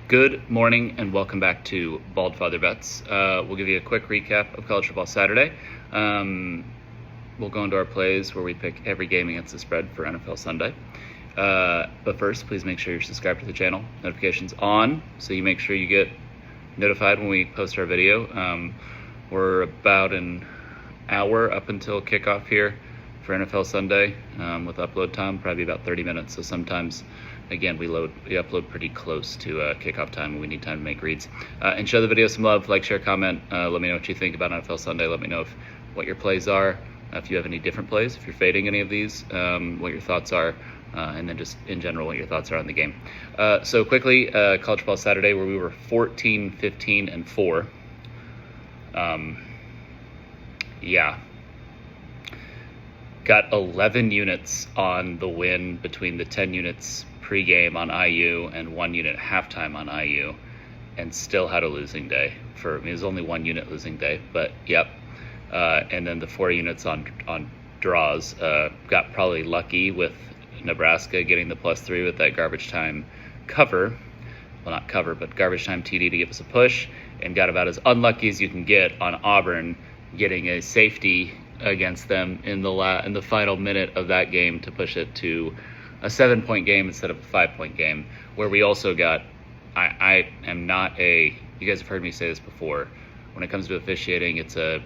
Good morning and welcome back to Bald Father Bets. We'll give you a quick recap of College Football Saturday. We'll go into our plays where we pick every game against the spread for NFL Sunday. But first, please make sure you're subscribed to the channel. Notifications on, so you make sure you get notified when we post our video. We're about an hour up until kickoff here for NFL Sunday with upload time, probably about 30 minutes. So sometimes, again, we upload pretty close to kickoff time and we need time to make reads. And show the video some love, like, share, comment. Let me know what you think about NFL Sunday. Let me know what your plays are, if you have any different plays, if you're fading any of these, what your thoughts are, and then just in general what your thoughts are on the game. So quickly, College Football Saturday, where we were 14, 15, and 4. Got 11 units on the win between the 10 units pregame on IU and 1 unit halftime on IU, and still had a losing day. It was only 1 unit losing day, but yep. And then the 4 units on draws. Got probably lucky with Nebraska getting the +3 with that garbage time cover. Well, not cover, but garbage time TD to give us a push, and got about as unlucky as you can get on Auburn getting a safety against them in the final minute of that game to push it to a 7-point game instead of a 5-point game, where we also got, I am not you guys have heard me say this before, when it comes to officiating, it's that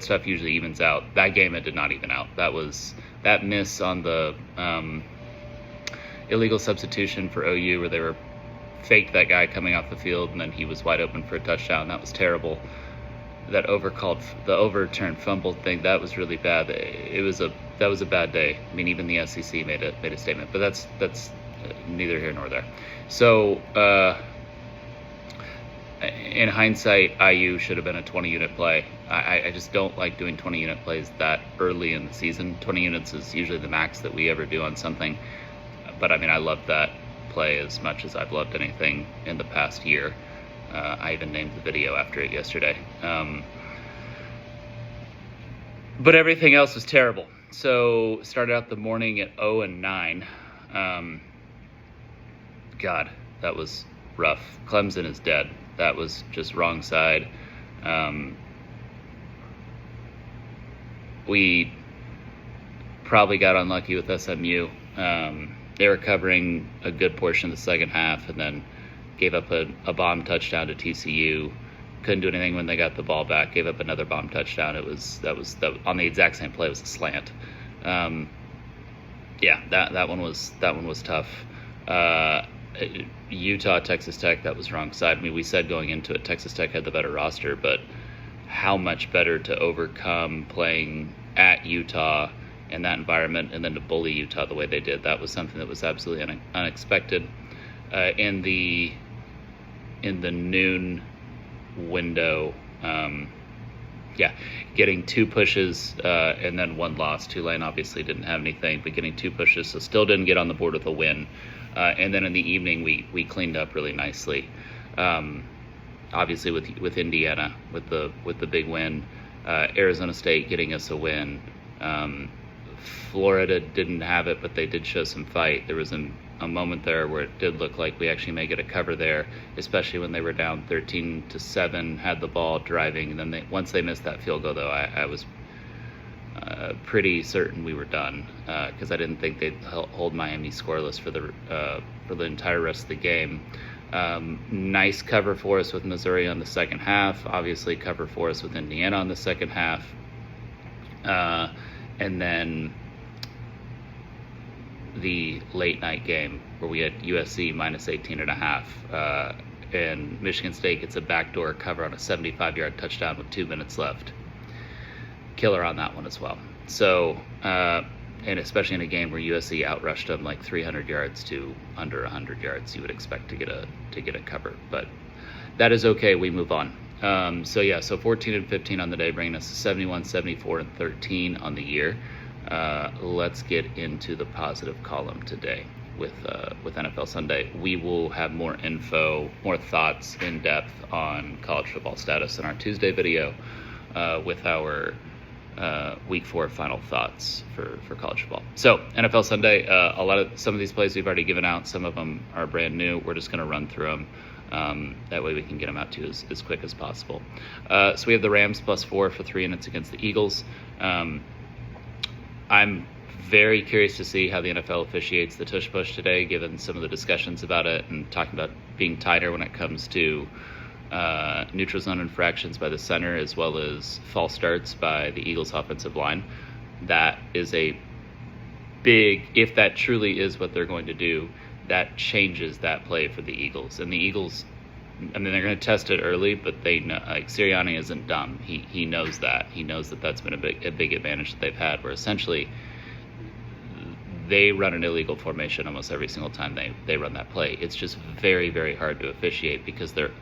stuff usually evens out. That game, it did not even out. That miss on the illegal substitution for OU, where they were faked that guy coming off the field and then he was wide open for a touchdown. That was terrible. The overturned fumble thing, that was really bad. That was a bad day. I mean, even the SEC made a statement, but that's neither here nor there. So in hindsight, IU should have been a 20-unit play. I just don't like doing 20-unit plays that early in the season. 20 units is usually the max that we ever do on something. But I mean, I love that play as much as I've loved anything in the past year. I even named the video after it yesterday. But everything else was terrible. So started out the morning at 0-9. God, that was rough. Clemson is dead. That was just wrong side. We probably got unlucky with SMU. They were covering a good portion of the second half and then gave up a bomb touchdown to TCU. Couldn't do anything when they got the ball back. Gave up another bomb touchdown. That was on the exact same play. It was a slant. That one was tough. Utah, Texas Tech, that was wrong side. I mean, we said going into it, Texas Tech had the better roster, but how much better to overcome playing at Utah in that environment and then to bully Utah the way they did. That was something that was absolutely unexpected. In the noon window, getting 2 pushes and then 1 loss. Tulane obviously didn't have anything, but getting 2 pushes, so still didn't get on the board with a win. And then in the evening, we cleaned up really nicely. Obviously with Indiana with the big win, Arizona State getting us a win. Florida didn't have it, but they did show some fight. There was a moment there where it did look like we actually may get a cover there, especially when they were down 13-7, had the ball driving, and then once they missed that field goal, though, I was pretty certain we were done, because I didn't think they'd hold Miami scoreless for the entire rest of the game. Nice cover for us with Missouri on the second half. Obviously, cover for us with Indiana on the second half, and then the late night game where we had USC -18.5, and Michigan State gets a backdoor cover on a 75-yard touchdown with 2 minutes left. Killer on that one as well. So, and especially in a game where USC outrushed them like 300 yards to under 100 yards, you would expect to get a cover. But that is okay. We move on. So 14 and 15 on the day, bringing us to 71, 74, and 13 on the year. Let's get into the positive column today with NFL Sunday. We will have more info, more thoughts in depth on college football status in our Tuesday video with our week 4 final thoughts for college football. So NFL Sunday, some of these plays we've already given out. Some of them are brand new. We're just going to run through them. That way we can get them out to you as quick as possible. So we have the Rams +4 for 3 units against the Eagles. I'm very curious to see how the NFL officiates the tush push today, given some of the discussions about it and talking about being tighter when it comes to neutral zone infractions by the center, as well as false starts by the Eagles offensive line. That is a big, if that truly is what they're going to do, that changes that play for the Eagles. And the Eagles, I mean, they're going to test it early, but they know, like, Sirianni isn't dumb. He knows that. He knows that that's been a big advantage that they've had, where essentially they run an illegal formation almost every single time they run that play. It's just very, very hard to officiate because they're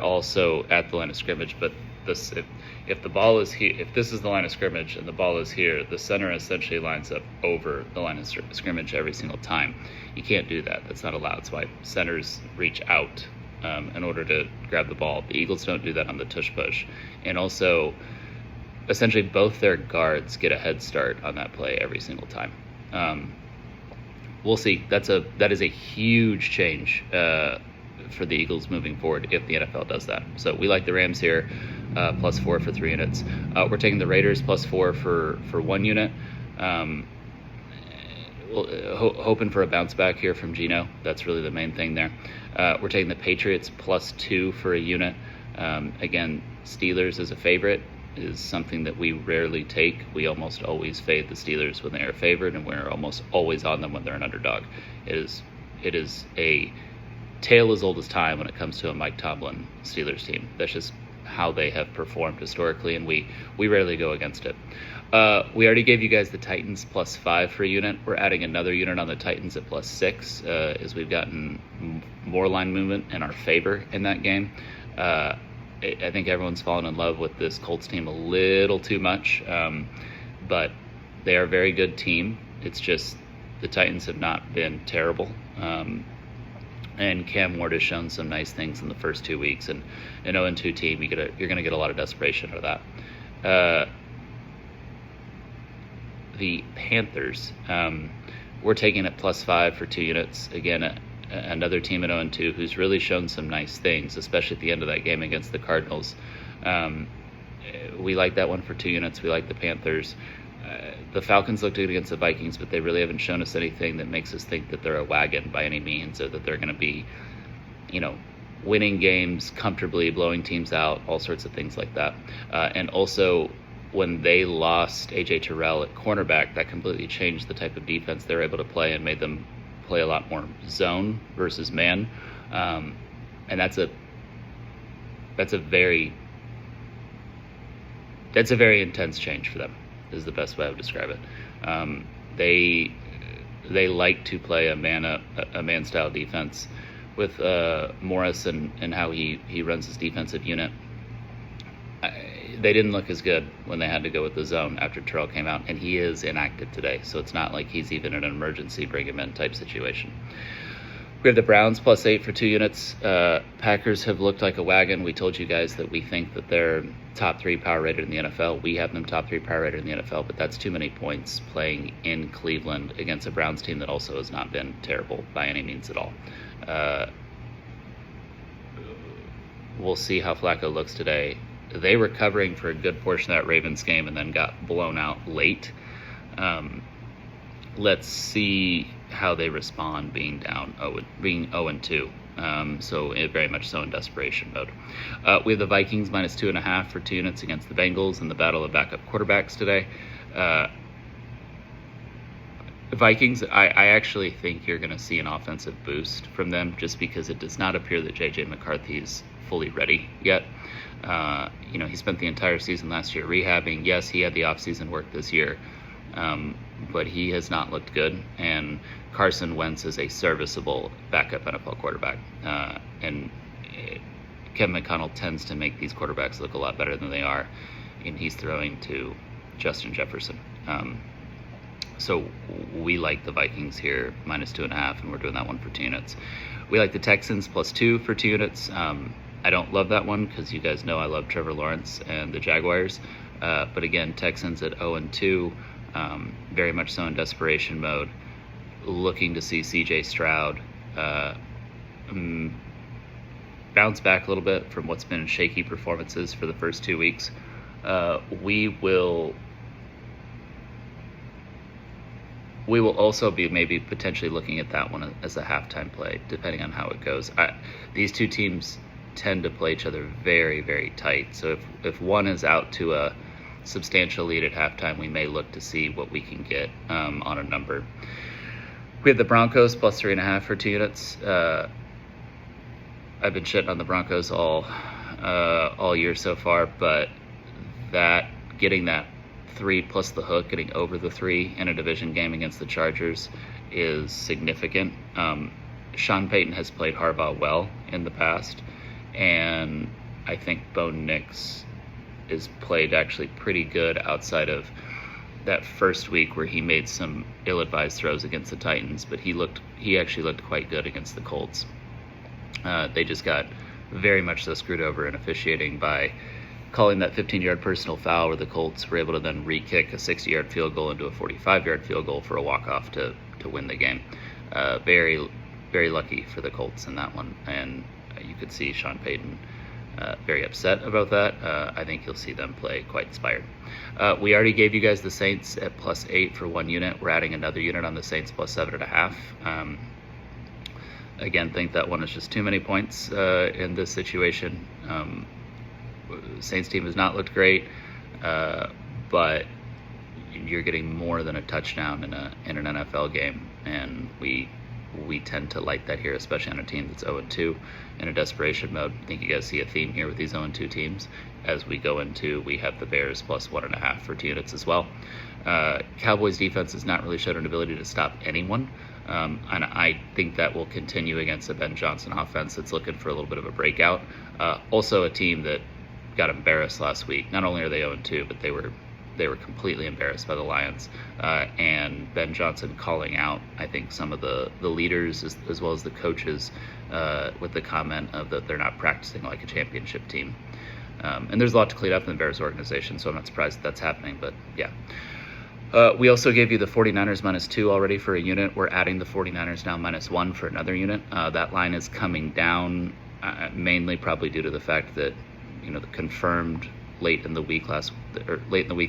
also at the line of scrimmage. But if the ball is here, if this is the line of scrimmage and the ball is here, the center essentially lines up over the line of scrimmage every single time. You can't do that. That's not allowed. That's why centers reach out in order to grab the ball. The Eagles don't do that on the tush push. And also, essentially both their guards get a head start on that play every single time. We'll see. That is a huge change for the Eagles moving forward if the NFL does that. So we like the Rams here, +4 for 3 units. We're taking the Raiders +4 for 1 unit. Hoping for a bounce back here from Geno. That's really the main thing there. We're taking the Patriots +2 for a unit. Again, Steelers as a favorite is something that we rarely take. We almost always fade the Steelers when they are favored, and we're almost always on them when they're an underdog. It is a tale as old as time when it comes to a Mike Tomlin Steelers team. That's just how they have performed historically, and we rarely go against it. We already gave you guys the Titans +5 for a unit. We're adding another unit on the Titans at +6 as we've gotten more line movement in our favor in that game. I think everyone's fallen in love with this Colts team a little too much, but they are a very good team. It's just the Titans have not been terrible. And Cam Ward has shown some nice things in the first 2 weeks. And an 0-2 team, you're going to get a lot of desperation out of that. The Panthers, we're taking it +5 for 2 units. Again, another team at 0-2 who's really shown some nice things, especially at the end of that game against the Cardinals. We like that one for 2 units. We like the Panthers. The Falcons looked good against the Vikings, but they really haven't shown us anything that makes us think that they're a wagon by any means, or that they're going to be, winning games comfortably, blowing teams out, all sorts of things like that. And also, when they lost A.J. Terrell at cornerback, that completely changed the type of defense they were able to play and made them play a lot more zone versus man. And that's a very intense change for them, is the best way I would describe it. They like to play a man style defense with Morris and how he runs his defensive unit. They didn't look as good when they had to go with the zone after Terrell came out, and he is inactive today, so it's not like he's even in an emergency bring him in type situation. We have the Browns +8 for 2 units. Packers have looked like a wagon. We told you guys that we think that they're top 3 power rated in the NFL. We have them top 3 power rated in the NFL, but that's too many points playing in Cleveland against a Browns team that also has not been terrible by any means at all. We'll see how Flacco looks today. They were covering for a good portion of that Ravens game and then got blown out late. Let's see how they respond being 0-2. So very much so in desperation mode. We have the Vikings -2.5 for 2 units against the Bengals in the battle of backup quarterbacks today. Vikings, I actually think you're going to see an offensive boost from them, just because it does not appear that J.J. McCarthy's fully ready yet. He spent the entire season last year rehabbing. Yes, he had the offseason work this year, but he has not looked good. And Carson Wentz is a serviceable backup NFL quarterback. And Kevin McConnell tends to make these quarterbacks look a lot better than they are, and he's throwing to Justin Jefferson. So we like the Vikings here -2.5, and we're doing that one for 2 units. We like the Texans +2 for 2 units. I don't love that one because you guys know I love Trevor Lawrence and the Jaguars. But again, Texans at 0-2, very much so in desperation mode, looking to see CJ Stroud bounce back a little bit from what's been shaky performances for the first 2 weeks. We will also be maybe potentially looking at that one as a halftime play, depending on how it goes. These two teams tend to play each other very, very tight. So if one is out to a substantial lead at halftime, we may look to see what we can get on a number. We have the Broncos plus 3.5 for 2 units. I've been shitting on the Broncos all year so far, but getting that 3 plus the hook, getting over the 3 in a division game against the Chargers is significant. Sean Payton has played Harbaugh well in the past, and I think Bo Nix is played actually pretty good outside of that first week where he made some ill-advised throws against the Titans, but he actually looked quite good against the Colts. They just got very much so screwed over in officiating by calling that 15-yard personal foul where the Colts were able to then re-kick a 60-yard field goal into a 45-yard field goal for a walk-off to win the game. Very, very lucky for the Colts in that one, and you could see Sean Payton very upset about that. I think you'll see them play quite inspired. We already gave you guys the Saints at plus 8 for 1 unit. We're adding another unit on the Saints plus 7.5. Again, think that one is just too many points in this situation. Saints team has not looked great, but you're getting more than a touchdown in an NFL game, and we tend to like that here, especially on a team that's 0-2 in a desperation mode. I think you guys see a theme here with these 0-2 teams. As we go into, we have the Bears plus 1.5 for 2 units as well. Cowboys defense has not really showed an ability to stop anyone, and I think that will continue against a Ben Johnson offense that's looking for a little bit of a breakout. Also a team that got embarrassed last week. Not only are they 0-2, but they were completely embarrassed by the Lions. And Ben Johnson calling out, I think, some of the leaders as well as the coaches with the comment of that they're not practicing like a championship team. And there's a lot to clean up in the Bears organization, so I'm not surprised that's happening, but yeah. We also gave you the 49ers -2 already for a unit. We're adding the 49ers now -1 for another unit. That line is coming down mainly probably due to the fact that, the confirmed late in the week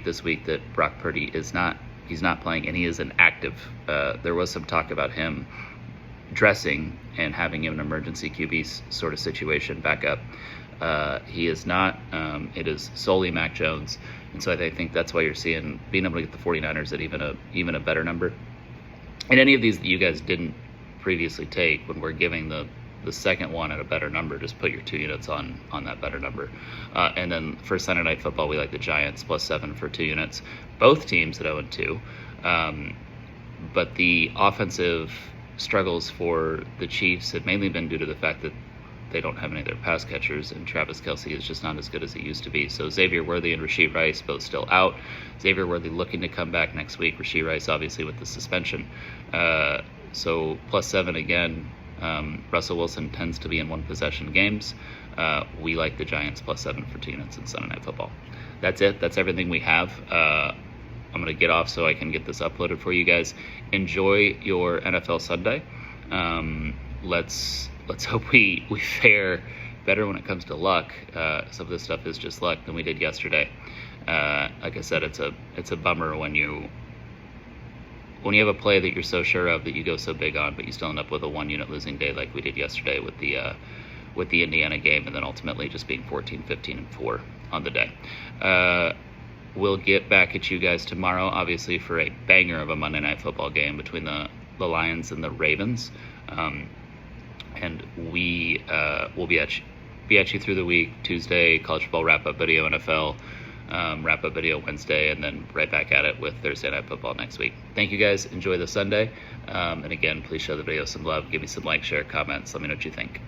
this week that Brock Purdy he's not playing, and he is inactive. There was some talk about him dressing and having an emergency QB sort of situation back up. He is not. It is solely Mac Jones, and so I think that's why you're seeing being able to get the 49ers at even a better number. And any of these that you guys didn't previously take, when we're giving the second one at a better number, just put your 2 units on that better number. And then for Sunday Night Football, we like the Giants plus 7 for 2 units. Both teams at 0-2, but the offensive struggles for the Chiefs have mainly been due to the fact that they don't have any of their pass catchers, and Travis Kelce is just not as good as he used to be. So Xavier Worthy and Rashee Rice both still out. Xavier Worthy looking to come back next week. Rashee Rice obviously with the suspension. So plus 7 again. Russell Wilson tends to be in 1-possession games. We like the Giants plus 7 for 2 units in Sunday Night Football. That's it. That's everything we have. I'm going to get off so I can get this uploaded for you guys. Enjoy your NFL Sunday. Let's hope we fare better when it comes to luck. Some of this stuff is just luck than we did yesterday. Like I said, it's a bummer when you have a play that you're so sure of that you go so big on, but you still end up with a 1-unit losing day like we did yesterday with the Indiana game, and then ultimately just being 14, 15, and 4 on the day. We'll get back at you guys tomorrow, obviously, for a banger of a Monday Night Football game between the Lions and the Ravens. And we will be at you through the week. Tuesday, college football wrap-up video, NFL wrap-up video Wednesday, and then right back at it with Thursday Night Football next week. Thank you guys. Enjoy the Sunday. And again, please show the video some love. Give me some likes, share, comments. Let me know what you think.